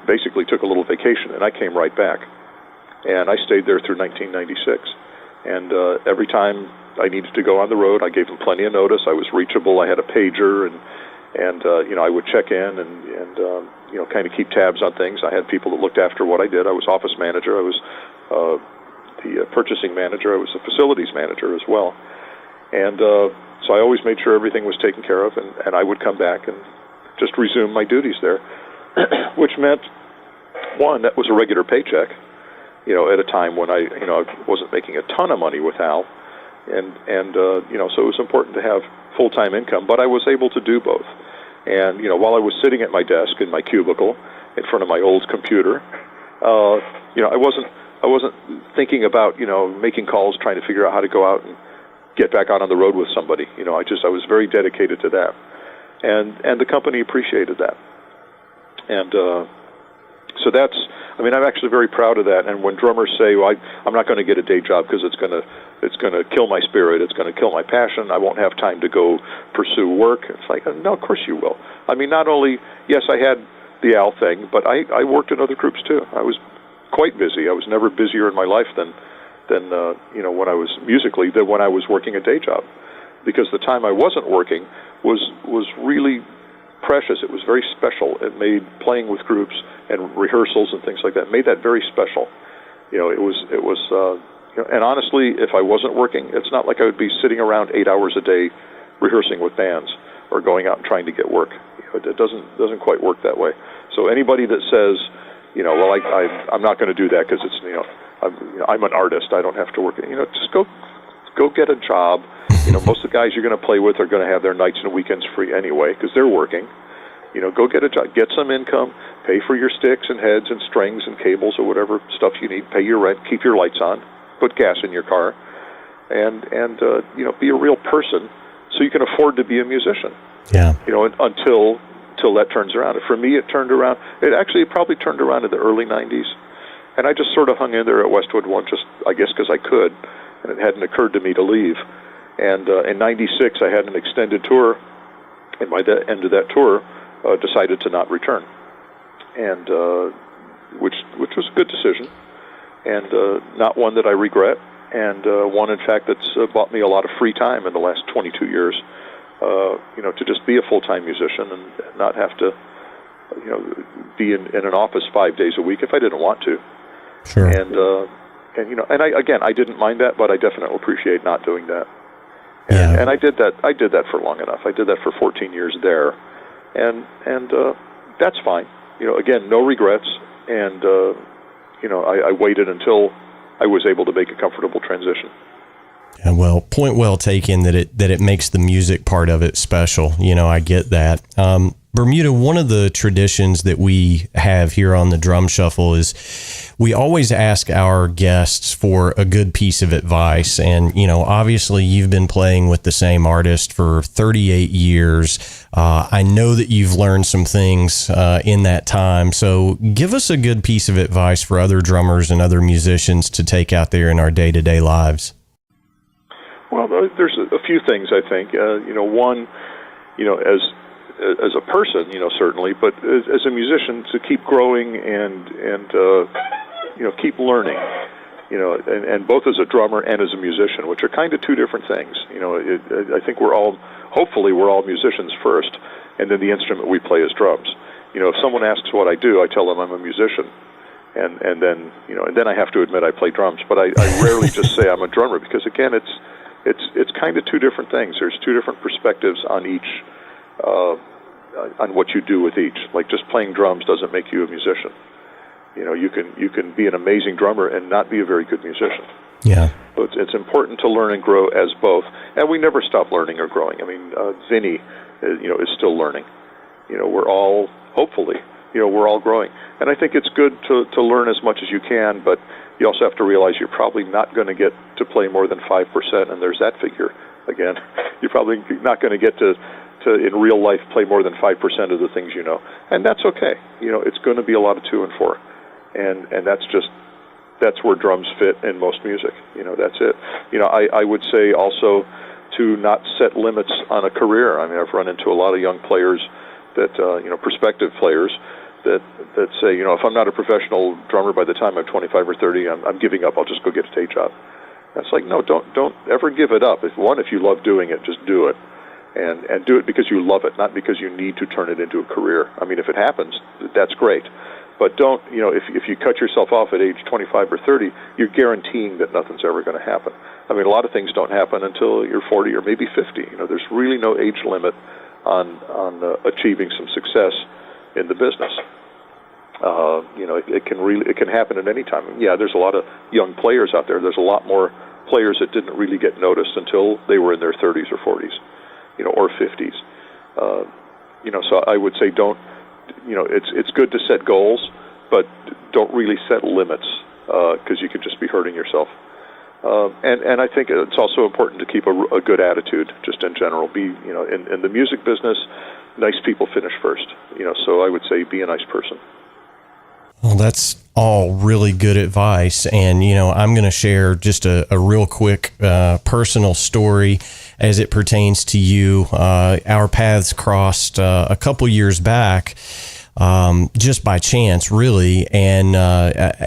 [SPEAKER 2] basically took a little vacation, and I came right back. And I stayed there through 1996. And every time I needed to go on the road, I gave him plenty of notice. I was reachable. I had a pager, and I would check in and kind of keep tabs on things. I had people that looked after what I did. I was office manager. I was the purchasing manager. I was the facilities manager as well. And so I always made sure everything was taken care of, and I would come back and just resume my duties there, which meant, one, that was a regular paycheck, at a time when I wasn't making a ton of money with Al, and so it was important to have full-time income, but I was able to do both. And, while I was sitting at my desk in my cubicle in front of my old computer, I wasn't thinking about, making calls, trying to figure out how to go out and get back out on the road with somebody. I was very dedicated to that. And the company appreciated that. And so I'm actually very proud of that. And when drummers say, well, I'm not going to get a day job because it's going to kill my spirit, it's going to kill my passion, I won't have time to go pursue work. It's like, no, of course you will. I mean, not only, yes, I had the Al thing, but I worked in other groups too. I was quite busy. I was never busier in my life than when I was musically than when I was working a day job, because the time I wasn't working was really precious. It was very special. It made playing with groups and rehearsals and things like that, made that very special. And honestly, if I wasn't working, it's not like I would be sitting around 8 hours a day rehearsing with bands or going out and trying to get work. It doesn't quite work that way. So anybody that says, well, I'm not going to do that because it's, I'm an artist, I don't have to work. Just go get a job. Most of the guys you're going to play with are going to have their nights and weekends free anyway because they're working. Go get a job, get some income, pay for your sticks and heads and strings and cables or whatever stuff you need, pay your rent, keep your lights on, put gas in your car, and be a real person so you can afford to be a musician.
[SPEAKER 1] Yeah.
[SPEAKER 2] Until that turns around. And for me, it turned around. It probably turned around in the early 90s. And I just sort of hung in there at Westwood One, just, I guess, because I could, and it hadn't occurred to me to leave. And in 96, I had an extended tour, and by the end of that tour, decided to not return, and which was a good decision, and not one that I regret, and one, in fact, that's bought me a lot of free time in the last 22 years, to just be a full-time musician and not have to, be in an office 5 days a week if I didn't want to.
[SPEAKER 1] Sure.
[SPEAKER 2] And I didn't mind that, but I definitely appreciate not doing that.
[SPEAKER 1] Yeah.
[SPEAKER 2] And I did that for long enough. I did that for 14 years there, and that's fine. Again, no regrets. And I waited until I was able to make a comfortable transition.
[SPEAKER 1] Yeah, well, point well taken that it makes the music part of it special. I get that. Bermuda, one of the traditions that we have here on the Drum Shuffle is we always ask our guests for a good piece of advice. And, obviously you've been playing with the same artist for 38 years. I know that you've learned some things in that time. So give us a good piece of advice for other drummers and other musicians to take out there in our day-to-day lives.
[SPEAKER 2] Well, there's a few things, I think. One, as a person, certainly, but as a musician, to keep growing and keep learning. And both as a drummer and as a musician, which are kind of two different things. I think hopefully we're all musicians first, and then the instrument we play is drums. If someone asks what I do, I tell them I'm a musician, and then I have to admit I play drums. But I rarely just say I'm a drummer, because again, it's kind of two different things. There's two different perspectives on each, on what you do with each. Like, just playing drums doesn't make you a musician. You can be an amazing drummer and not be a very good musician.
[SPEAKER 1] Yeah.
[SPEAKER 2] So it's important to learn and grow as both, and we never stop learning or growing. I mean, Vinny, is still learning. We're all, hopefully, we're all growing, and I think it's good to learn as much as you can, but you also have to realize you're probably not going to get to play more than 5%, and there's that figure again. You're probably not going to get to in real life play more than 5% of the things you know, and that's okay. It's going to be a lot of 2 and 4. And that's where drums fit in most music. That's it. I would say also to not set limits on a career. I mean, I've run into a lot of young players that, prospective players that say, if I'm not a professional drummer by the time I'm 25 or 30, I'm giving up. I'll just go get a day job. That's like, no, don't ever give it up. If you love doing it, just do it. And do it because you love it, not because you need to turn it into a career. I mean, if it happens, that's great. But don't, if you cut yourself off at age 25 or 30, you're guaranteeing that nothing's ever going to happen. I mean, a lot of things don't happen until you're 40 or maybe 50. There's really no age limit on achieving some success in the business. It can happen at any time. Yeah, there's a lot of young players out there. There's a lot more players that didn't really get noticed until they were in their 30s or 40s, or 50s. So I would say don't. It's good to set goals, but don't really set limits, because you could just be hurting yourself. And I think it's also important to keep a good attitude, just in general. In the music business, nice people finish first. So I would say be a nice person.
[SPEAKER 1] Well, that's all really good advice. And, I'm going to share just a real quick personal story as it pertains to you. Our paths crossed a couple years back, just by chance, really. And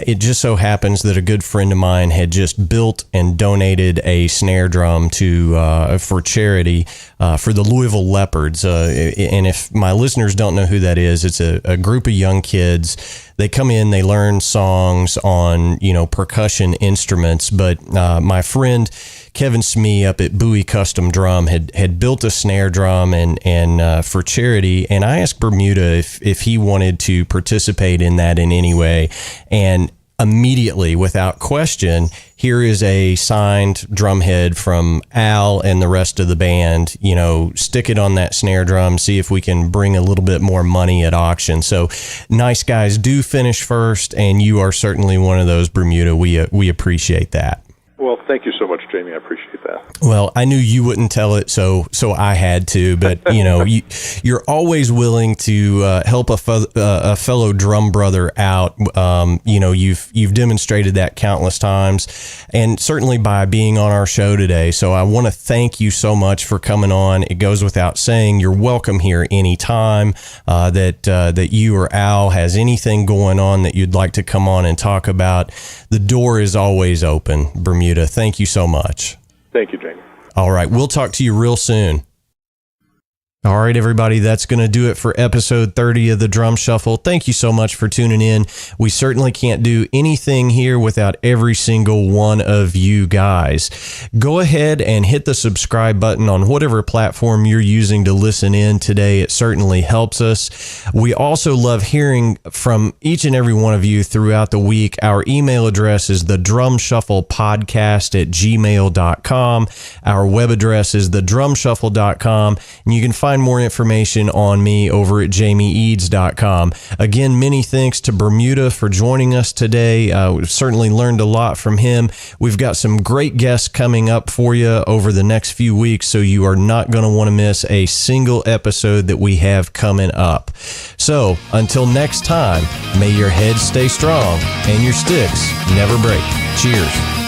[SPEAKER 1] it just so happens that a good friend of mine had just built and donated a snare drum for charity for the Louisville Leopards. And if my listeners don't know who that is, it's a group of young kids. They come in, they learn songs on, percussion instruments. But my friend Kevin Smee up at Bowie Custom Drum had built a snare drum and for charity. And I asked Bermuda if he wanted to participate in that in any way. And immediately, without question, here is a signed drum head from Al and the rest of the band. Stick it on that snare drum, see if we can bring a little bit more money at auction. So nice guys do finish first, and you are certainly one of those, Bermuda. We appreciate that.
[SPEAKER 2] Well, thank you so much, Jamie. I appreciate that.
[SPEAKER 1] Well, I knew you wouldn't tell it, so I had to. But you're always willing to help a fellow drum brother out. You've demonstrated that countless times, and certainly by being on our show today. So I want to thank you so much for coming on. It goes without saying, you're welcome here anytime that you or Al has anything going on that you'd like to come on and talk about. The door is always open, Bermuda. Thank you so much.
[SPEAKER 2] Thank you, Jamie.
[SPEAKER 1] All right. We'll talk to you real soon. All right, everybody, that's going to do it for episode 30 of the Drum Shuffle. Thank you so much for tuning in. We certainly can't do anything here without every single one of you guys. Go ahead and hit the subscribe button on whatever platform you're using to listen in today. It certainly helps us. We also love hearing from each and every one of you throughout the week. Our email address is thedrumshufflepodcast@gmail.com. Our web address is thedrumshuffle.com, and you can find more information on me over at jamieeads.com. Again, many thanks to Bermuda for joining us today. We've certainly learned a lot from him. We've got some great guests coming up for you over the next few weeks, so you are not going to want to miss a single episode that we have coming up. So until next time, may your heads stay strong and your sticks never break. Cheers.